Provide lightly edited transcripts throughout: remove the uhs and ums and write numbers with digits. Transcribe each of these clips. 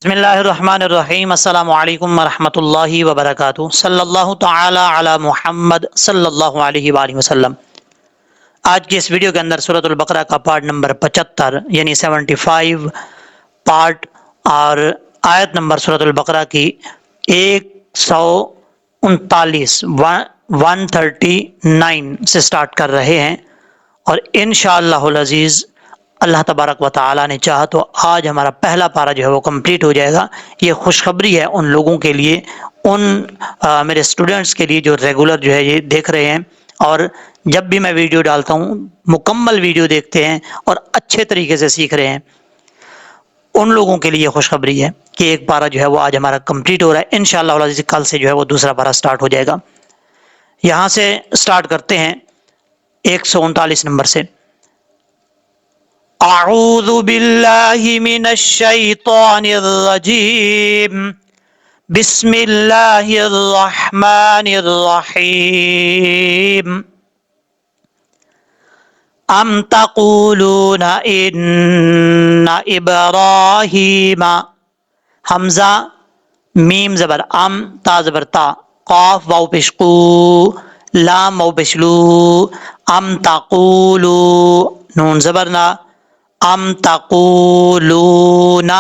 بسم اللہ الرحمن الرحیم السلام علیکم ورحمۃ اللہ وبرکاتہ صلی اللہ تعالی علی محمد صلی اللہ علیہ وآلہ وسلم۔ آج کی اس ویڈیو کے اندر سورۃ البقرہ کا پارٹ نمبر 75 یعنی 75 پارٹ اور آیت نمبر سورۃ البقرہ کی 139 139 سے سٹارٹ کر رہے ہیں، اور انشاءاللہ العزیز اللہ تبارک و تعالی نے چاہا تو آج ہمارا پہلا پارہ جو ہے وہ کمپلیٹ ہو جائے گا۔ یہ خوشخبری ہے ان لوگوں کے لیے، ان میرے اسٹوڈنٹس کے لیے جو ریگولر جو ہے یہ دیکھ رہے ہیں، اور جب بھی میں ویڈیو ڈالتا ہوں مکمل ویڈیو دیکھتے ہیں اور اچھے طریقے سے سیکھ رہے ہیں، ان لوگوں کے لیے یہ خوشخبری ہے کہ ایک پارہ جو ہے وہ آج ہمارا کمپلیٹ ہو رہا ہے۔ انشاءاللہ العزیز کل سے جو ہے وہ دوسرا پارہ سٹارٹ ہو جائے گا۔ یہاں سے سٹارٹ کرتے ہیں 139 نمبر سے۔ اعوذ باللہ من الشیطان الرجیم، بسم اللہ الرحمن الرحیم۔ ام تقولون ان ابراہیم، حمزہ میم زبر ام، تا زبر تا، قاف واو پیش قو، لام واو پیش لو، ام تقولو، نون زبر نا، ام تقولون۔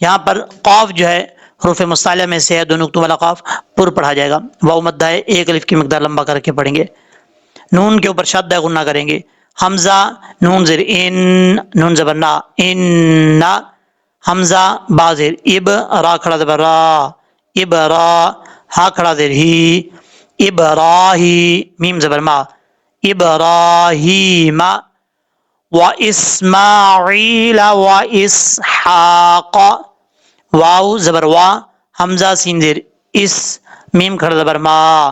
یہاں پر قاف جو ہے حروف مستعلیہ میں سے ہے، دو نقطوں والا قاف پر پڑھا جائے گا، واو مدہ ہے، ایک الف کی مقدار لمبا کر کے پڑھیں گے، نون کے اوپر شد غنہ کریں گے۔ حمزہ نون زیر ان، نون زبر نا، ان، حمزہ با زیر اب، را کھڑا زبر را، اب را، ہا کھڑا زیر ہی، ابراہی، میم زبر ما، ابراہیم، و اسماعیل و اسحاق، واو زبر وا، حمزہ سین زیر اس، میم کھڑا زبر ما،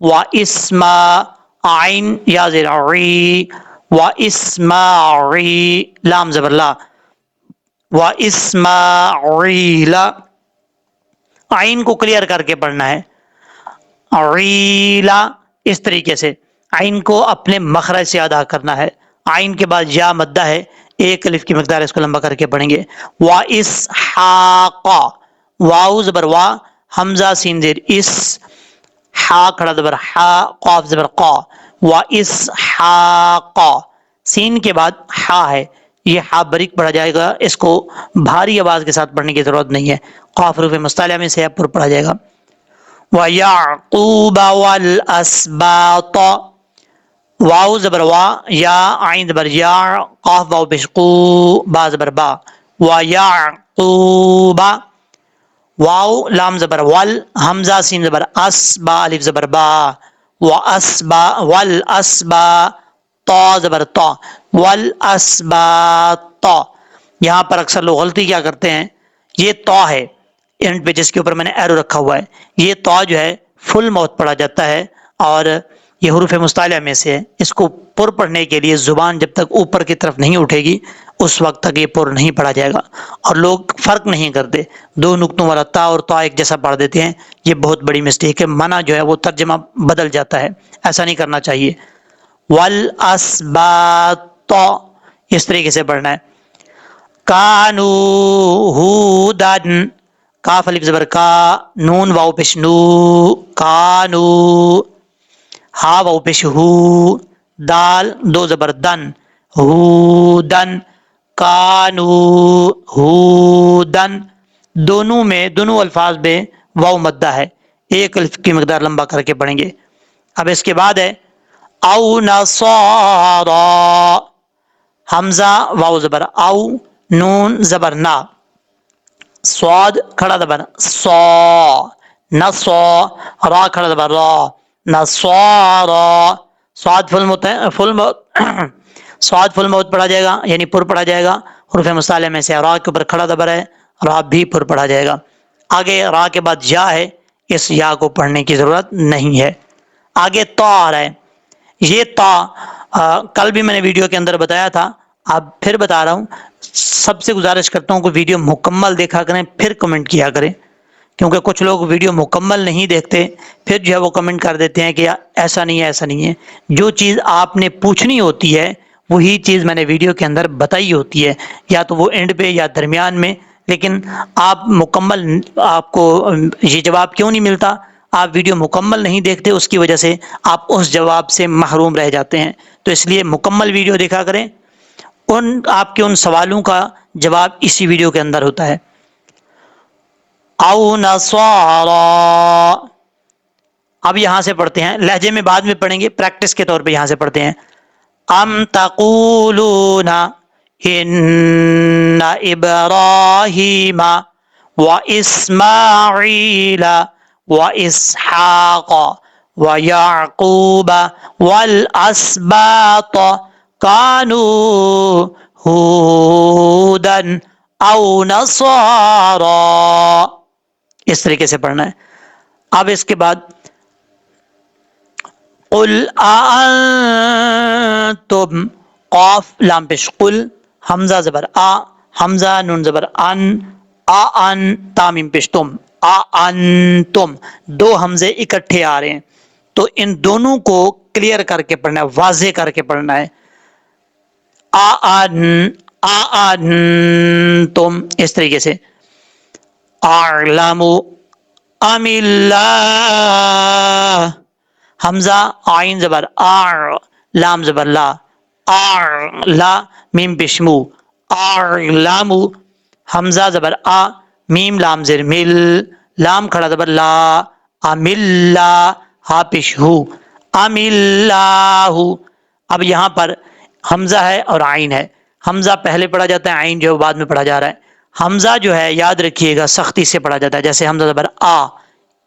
و اسما، عین یا زیر عی، و اسماعی، لام زبر لا، و اسماعیل، عین کو کلیئر کر کے پڑھنا ہے، عیلا، اس طریقے سے عین کو اپنے مخرج سے ادا کرنا ہے۔ عین کے بعد یا مدہ ہے، ایک الف کی مقدار اس کو لمبا کر کے پڑھیں گے۔ و اسحاق، واو زبر وا، حمزہ سین زیر اس، ہا کھڑا زبر ہا، قاف زبر قا، و اسحاق، سین کے بعد ہا ہے، یہ ہا بریک پڑھا جائے گا، اس کو بھاری آواز کے ساتھ پڑھنے کی ضرورت نہیں ہے، قاف حروف مستعلیہ میں سے پر پڑھا جائے گا۔ وَيَعْقُوبَ وَالْأَسْبَاطَ، واو زبر وا، یا عین زبر یا، قاف واو پیش قو، با زبر با، وَيَعْقُوبَ، واو لام زبر ول، حمزہ سین زبر اس، با الف زبر با، وَأَسْبَا، وَالْأَسْبَا، تا زبر تا، وَالْأَسْبَاطَ۔ یہاں پر اکثر لوگ غلطی کیا کرتے ہیں، یہ تا ہے اینڈ پہ جس کے اوپر میں نے ایرو رکھا ہوا ہے، یہ تا جو ہے فل ماؤتھ پڑھا جاتا ہے، اور یہ حروف مستعلیہ میں سے ہے، اس کو پر پڑھنے کے لیے زبان جب تک اوپر کی طرف نہیں اٹھے گی اس وقت تک یہ پر نہیں پڑھا جائے گا، اور لوگ فرق نہیں کرتے، دو نقطوں والا تا اور تا ایک جیسا پڑھ دیتے ہیں، یہ بہت بڑی مسٹیک ہے، معنی جو ہے وہ ترجمہ بدل جاتا ہے، ایسا نہیں کرنا چاہیے۔ والاسباط، اس طریقے سے پڑھنا ہے۔ کانو ہودن، کاف الف زبر کا، نون واو پیش نو، کانو، ہا واو پیش ہو، دال دو زبر دن، ہودن، کانو ہودن، دونوں میں دونوں الفاظ میں واو مدہ ہے، ایک الف کی مقدار لمبا کر کے پڑھیں گے۔ اب اس کے بعد ہے او نصارا، حمزہ واو زبر او، نون زبر نا، صاد کھڑا زبر صا، نصا، را کھڑا زبر را، نصارا، صاد فل موت پڑھا جائے گا، یعنی پر پڑھا جائے گا، حروف مستعلیہ میں سے را کے اوپر کھڑا زبر ہے، را بھی پر پڑھا جائے گا۔ آگے را کے بعد یا ہے، اس یا کو پڑھنے کی ضرورت نہیں ہے۔ آگے تا آ رہا ہے، یہ تا کل بھی میں نے ویڈیو کے اندر بتایا تھا، اب پھر بتا رہا ہوں، سب سے گزارش کرتا ہوں کہ ویڈیو مکمل دیکھا کریں پھر کمنٹ کیا کریں، کیونکہ کچھ لوگ ویڈیو مکمل نہیں دیکھتے، پھر جو ہے وہ کمنٹ کر دیتے ہیں کہ ایسا نہیں ہے ایسا نہیں ہے۔ جو چیز آپ نے پوچھنی ہوتی ہے وہی چیز میں نے ویڈیو کے اندر بتائی ہوتی ہے، یا تو وہ اینڈ پہ یا درمیان میں لیکن آپ مکمل آپ کو یہ جواب کیوں نہیں ملتا؟ آپ ویڈیو مکمل نہیں دیکھتے، اس کی وجہ سے آپ اس جواب سے محروم رہ جاتے ہیں. تو اس لیے مکمل ویڈیو دیکھا کریں. آپ کے ان سوالوں کا جواب اسی ویڈیو کے اندر ہوتا ہے. او نصارا، اب یہاں سے پڑھتے ہیں، لہجے میں بعد میں پڑھیں گے، پریکٹس کے طور پہ یہاں سے پڑھتے ہیں. ام تقولون ان ابراہیم و اسماعیل و اسحاق و یعقوب والاسباط کانوا ہودا او نصارا. اس طریقے سے پڑھنا ہے. اب اس کے بعد قل انتم، قاف لام پیش، قل حمزہ زبر آ، حمزہ نون زبر ان، ان تامیم پیش تم، انتم، دو حمزے اکٹھے آ رہے ہیں تو ان دونوں کو کلیئر کر کے پڑھنا ہے، واضح کر کے پڑھنا ہے. انتم، اس طریقے سے. اعلم ام اللہ، حمزہ آئین زبر آر، لام زبر لا، لا میم بشمو، اعلم، حمزہ زبر آ، میم لام زر مل، لام کھڑا زبر لا، ام اللہ، ہا پیش ہو، ام اللہ. اب یہاں پر حمزہ ہے اور آئین ہے. حمزہ پہلے پڑھا جاتا ہے، آئین جو بعد میں پڑھا جا رہا ہے. حمزہ جو ہے یاد رکھیے گا سختی سے پڑھا جاتا ہے، جیسے حمزہ زبر آ،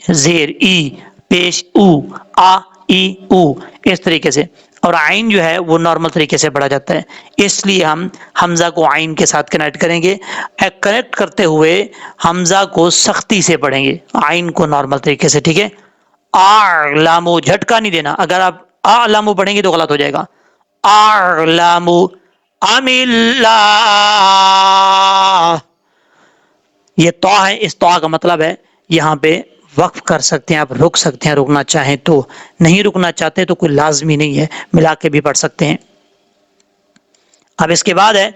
زیر ای، پیش او، آ ای او، اس طریقے سے. اور آئین جو ہے وہ نارمل طریقے سے پڑھا جاتا ہے، اس لیے ہم حمزہ کو آئین کے ساتھ کنیکٹ کریں گے. کنیکٹ کرتے ہوئے حمزہ کو سختی سے پڑھیں گے، آئین کو نارمل طریقے سے. ٹھیک ہے. اعلم، جھٹکا نہیں دینا، اگر آپ اعلم پڑھیں گے تو غلط ہو جائے گا. اعلم ام اللہ، یہ تو ہے، اس تو کا مطلب ہے یہاں پہ وقف کر سکتے ہیں آپ، رک سکتے ہیں رکنا چاہیں تو. نہیں رکنا چاہتے تو کوئی لازمی نہیں ہے، ملا کے بھی پڑھ سکتے ہیں. اب اس کے بعد ہے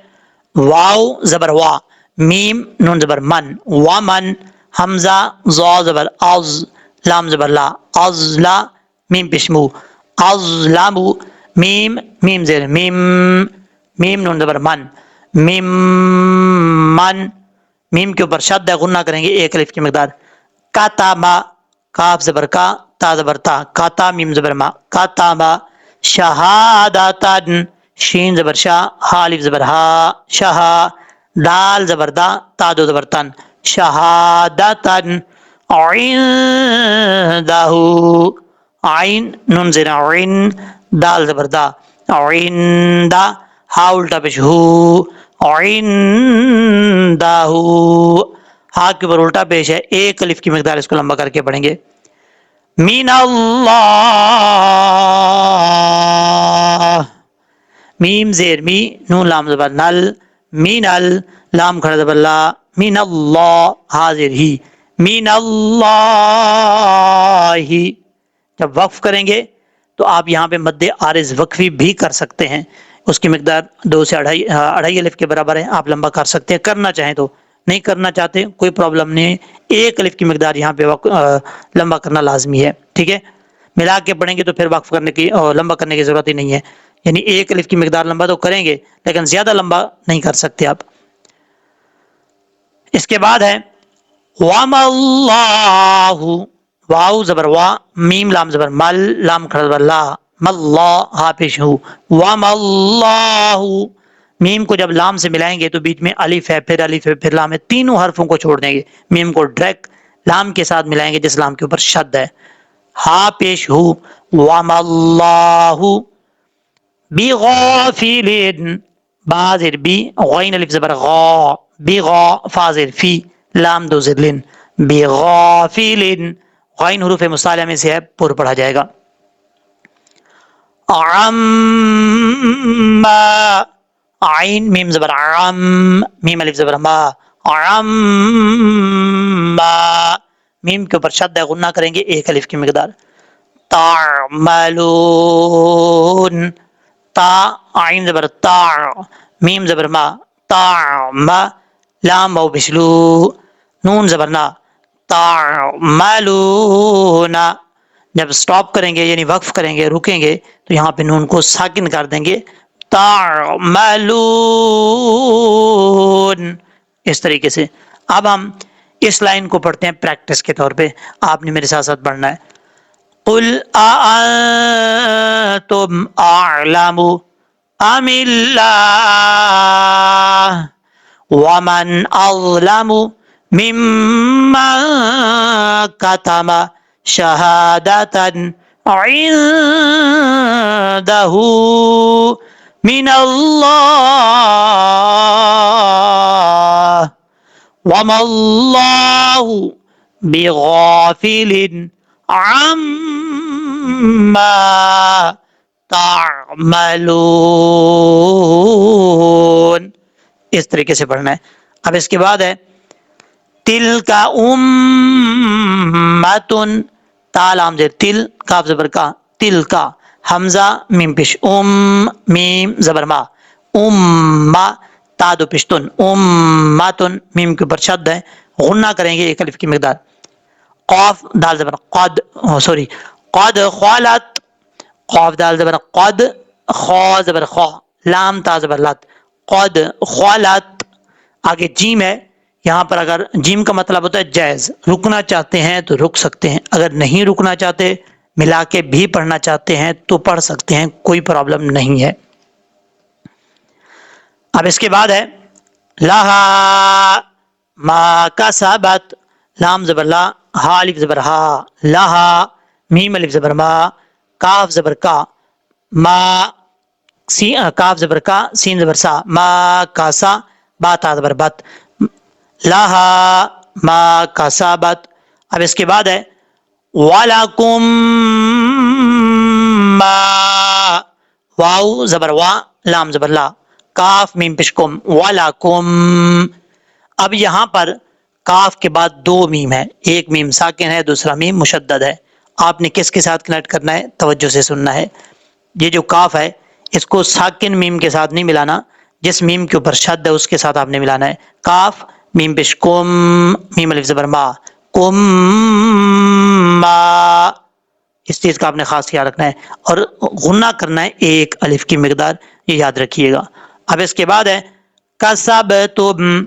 واو زبر وا، میم نون زبر من، ومن، حمزہ ظا زبر از، لام زبر لا، ازلا، میم پشمو، ازلم، میم زیر میم، میم نون زبر من، میم من، میم کے اوپر شد ہے، غنہ کریں گے ایک الف کی مقدار. کاتابا، کاف زبر کا، تا زبر تا، کاتا میم زبر ما، کاتابا. شہادتن، شین زبر شاہ، ہا الف زبر ہا، شہا، دال زبر دا، تا دو زبر تن، شہادتن. عندہ، عین نون زیر عین، دال زبر دا، عندہ، ہا الٹا پیش ہو، عندہ، ہا کے اوپر الٹا پیش ہے، ایک الف کی مقدار اس کو لمبا کر کے پڑھیں گے. من اللہ، میم زیر می، نون لام زبر نل، مین ال، لام کھڑا زبر لا، من اللہ، حاضر ہی، من اللہ. جب وقف کریں گے تو آپ یہاں پہ مد عارض وقفی بھی کر سکتے ہیں، اس کی مقدار 2 سے 2.5 الف کے برابر ہے، آپ لمبا کر سکتے ہیں کرنا چاہیں تو. نہیں کرنا چاہتے کوئی پرابلم نہیں، ایک الف کی مقدار یہاں پہ لمبا کرنا لازمی ہے. ٹھیک ہے. ملا کے پڑھیں گے تو پھر وقف کرنے کی اور لمبا کرنے کی ضرورت ہی نہیں ہے. یعنی ایک الف کی مقدار لمبا تو کریں گے لیکن زیادہ لمبا نہیں کر سکتے آپ. اس کے بعد ہے وَمَا اللَّهُ، واو زبر وا، میم لام زبر مل، لام کھڑا زبر لا، مل، ہا پیش ہو، وَمَا اللَّهُ. میم کو جب لام سے ملائیں گے تو بیچ میں الف ہے، پھر الف ہے، پھر لام ہے، تینوں حرفوں کو چھوڑ دیں گے، میم کو ڈائریکٹ لام کے ساتھ ملائیں گے جس لام کے اوپر شد ہے. ہا پیش ہو، وَمَا اللَّهُ بِغَافِلٍ، با زیر بی، غین الف زبر غا، بغا، فا زیر فی، لام دو زیر لن، بغافلن. غین حروف مصالحہ میں سے ہے، پر پڑھا جائے گا. عَمَّا، عین میم زبر عم، میم الف زبر ما، عَمَّا، میم کے اوپر شد ہے، غنہ کریں گے ایک الف کی مقدار. تعملون، تا عین زبر تا، میم زبر ما، تعم، لام واو پشلو نون زبرنا تعملون. جب سٹاپ کریں گے یعنی وقف کریں گے رکیں گے تو یہاں پہ نون کو ساکن کر دیں گے تعملون اس طریقے سے. اب ہم اس لائن کو پڑھتے ہیں پریکٹس کے طور پہ. آپ نے میرے ساتھ ساتھ پڑھنا ہے. قل أأنتم أعلم أم الله ومن أظلم ممن كتم شهادة عنده من الله وما الله بغافل عما تعملون. اس طریقے سے پڑھنا ہے. اب اس کے بعد ہے تل کا امتن تا لام زیر تل کاف زبر کا تل کا حمزہ میم پیش میم زبر ما ما تا دو پشتن امتن میم کے اوپر شد ہے غنہ کریں گے ایک الف کی مقدار. قاف دال زبر قد قد خالت قاف دال زبر قد خا زبر خا لام تا زبر لت قد خالت. آگے جیم ہے. یہاں پر اگر جیم کا مطلب ہوتا ہے جائز رکنا چاہتے ہیں تو رک سکتے ہیں اگر نہیں رکنا چاہتے ملا کے بھی پڑھنا چاہتے ہیں تو پڑھ سکتے ہیں کوئی پرابلم نہیں ہے. اب اس کے بعد ہے لہا ما کسبت لام زبر لا ہا الف زبر ہا لہا میم الف زبر ما کاف زبر کا ما کاف زبر کا سین زبر سا ما کاسا با تا زبر بت لہا ما کسبت. اب اس کے بعد ہے وَلَكُمْ ما واو زبر وا لام زبر لا کاف میم پشکم وَلَكُمْ. اب یہاں پر کاف کے بعد دو میم ہے ایک میم ساکن ہے دوسرا میم مشدد ہے. آپ نے کس کے ساتھ کنیکٹ کرنا ہے توجہ سے سننا ہے. یہ جو کاف ہے اس کو ساکن میم کے ساتھ نہیں ملانا جس میم کے اوپر شد ہے اس کے ساتھ آپ نے ملانا ہے. کاف میم پیش کم میم الف زبر ما کم ما اس چیز کا آپ نے خاص خیال رکھنا ہے اور غنہ کرنا ہے ایک الف کی مقدار یہ یاد رکھیے گا. اب اس کے بعد ہے کسبتم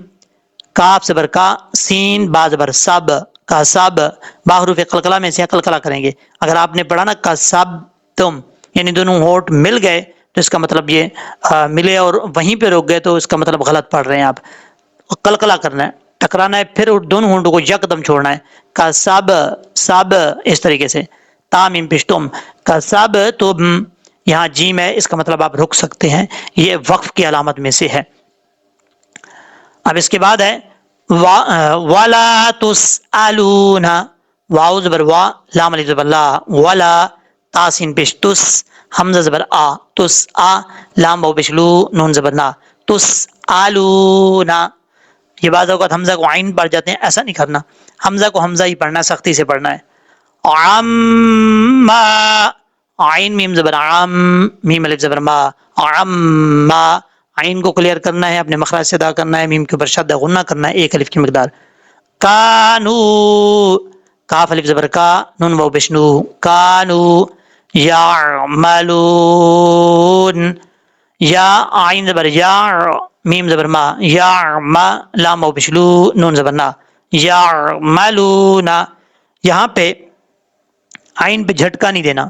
کاف زبر کا سین با زبر سب کا سب با حروف قلقلہ میں سے قلقلہ کریں گے. اگر آپ نے پڑھا نا کسبتم یعنی دونوں ہونٹ مل گئے تو اس کا مطلب یہ ملے اور وہیں پہ رک گئے تو اس کا مطلب غلط پڑھ رہے ہیں آپ. قلقلہ کرنا ہے ٹکرانا ہے پھر دونوں ہونٹوں کو یکدم چھوڑنا ہے کسب سب اس طریقے سے تامیم پشتم کسبتم. یہاں جیم ہے اس کا مطلب آپ رک سکتے ہیں یہ وقف کی علامت میں سے ہے. اب اس کے بعد ہے وَلَا تُسْأَلُونَ واو زبر وا لام الف زبر لا ولا تاسین پیش تس حمزہ زبر آ تس آ لام واو پیش لو نون زبر نا تسألون. یہ بعض اوقات حمزہ کو عین پڑھ جاتے ہیں ایسا نہیں کرنا حمزہ کو حمزہ ہی پڑھنا ہے سختی سے پڑھنا ہے. عما عین میم زبر عام میم الف زبر ما عما عین کو کلیئر کرنا ہے اپنے مخرج سے ادا کرنا ہے میم کے اوپر شد غنہ کرنا ہے ایک الف کی مقدار. کانو کاف الف زبر کا نون واو بشنو کانو یعملون یا عین زبر یا میم زبر ما یا ما لام واو بشلو نون زبر نا یعملون. یہاں پہ عین پہ جھٹکا نہیں دینا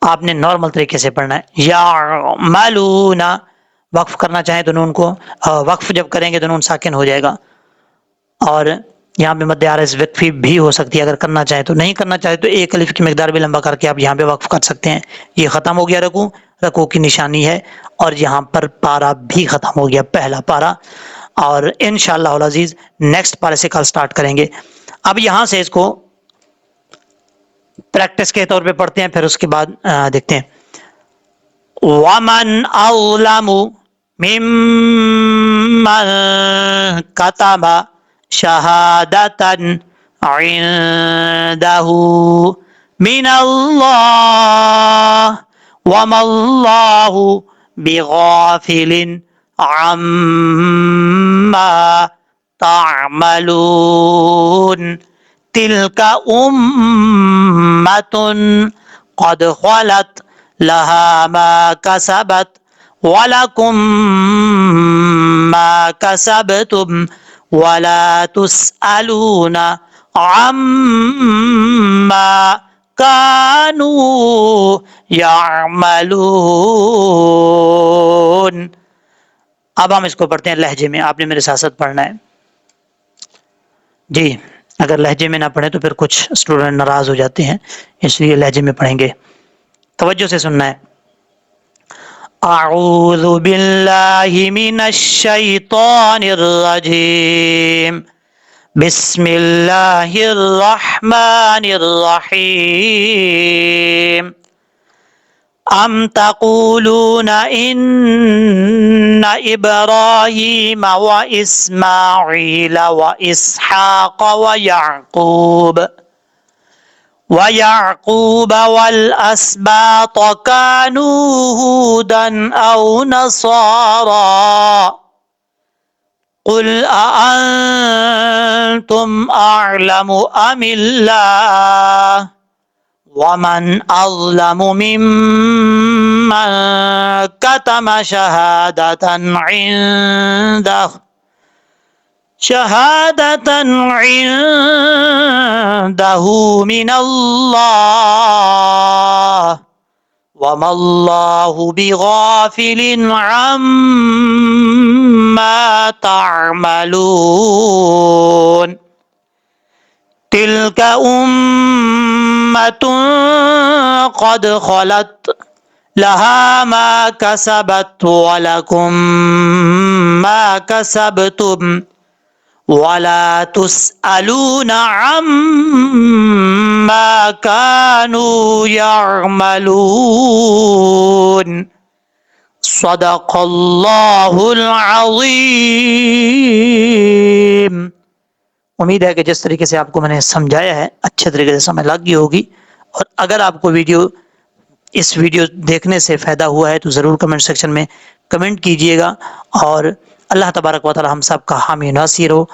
آپ نے نارمل طریقے سے پڑھنا ہے یعملون. وقف کرنا چاہیں تو نون کو وقف جب کریں گے تو نون ساکن ہو جائے گا اور یہاں پہ مد عارض وقفی بھی ہو سکتی ہے اگر کرنا چاہیں تو. نہیں کرنا چاہیں تو ایک الف کی مقدار بھی لمبا کر کے آپ یہاں پہ وقف کر سکتے ہیں. یہ ختم ہو گیا رکوع کی نشانی ہے اور یہاں پر پارا بھی ختم ہو گیا پہلا پارا اور انشاءاللہ العزیز نیکسٹ پارے سے کل سٹارٹ کریں گے. اب یہاں سے اس کو پریکٹس کے طور پہ پڑھتے ہیں پھر اس کے بعد دیکھتے ہیں. وَمَنْ أَظْلَمُ مِمَّنْ كَتَمَ شَهَادَةً عِنْدَهُ مِنَ اللَّهِ وَمَا اللَّهُ بِغَافِلٍ عَمَّا تعملون تلك أمة قد خلت لها ما كسبت وَلَكُمْ مَا كَسَبْتُمْ وَلَا تُسْأَلُونَ عَمَّا كَانُوا يَعْمَلُونَ۔ اب ہم اس کو پڑھتے ہیں لہجے میں، آپ نے میرے ساتھ ساتھ پڑھنا ہے جی۔ اگر لہجے میں نہ پڑھیں تو پھر کچھ اسٹوڈنٹ ناراض ہو جاتے ہیں، اس لیے لہجے میں پڑھیں گے، توجہ سے سننا ہے۔ اعوذ باللہ من الشیطان الرجیم، بسم اللہ الرحمن الرحیم۔ ام تقولون ان ابراہیم واسماعیل واسحاق ويعقوب والأسباط كانوا هودا أو نصارى قل أأنتم أعلم أم الله ومن أظلم ممن كتم شهادة عنده من الله وما الله بغافل عما تعملون تلك أمة قد خلت لها ما كسبت ولكم ما كسبتم وَلَا تُسْأَلُونَ عَمَّا كَانُوا يَعْمَلُونَ صدق اللہ العظیم۔ امید ہے کہ جس طریقے سے آپ کو میں نے سمجھایا ہے اچھے طریقے سے سمجھ لگ گئی ہوگی، اور اگر آپ کو اس ویڈیو دیکھنے سے فائدہ ہوا ہے تو ضرور کمنٹ سیکشن میں کمنٹ کیجئے گا، اور اللہ تبارک و تعالی ہم سب کا حامی ناصر ہو۔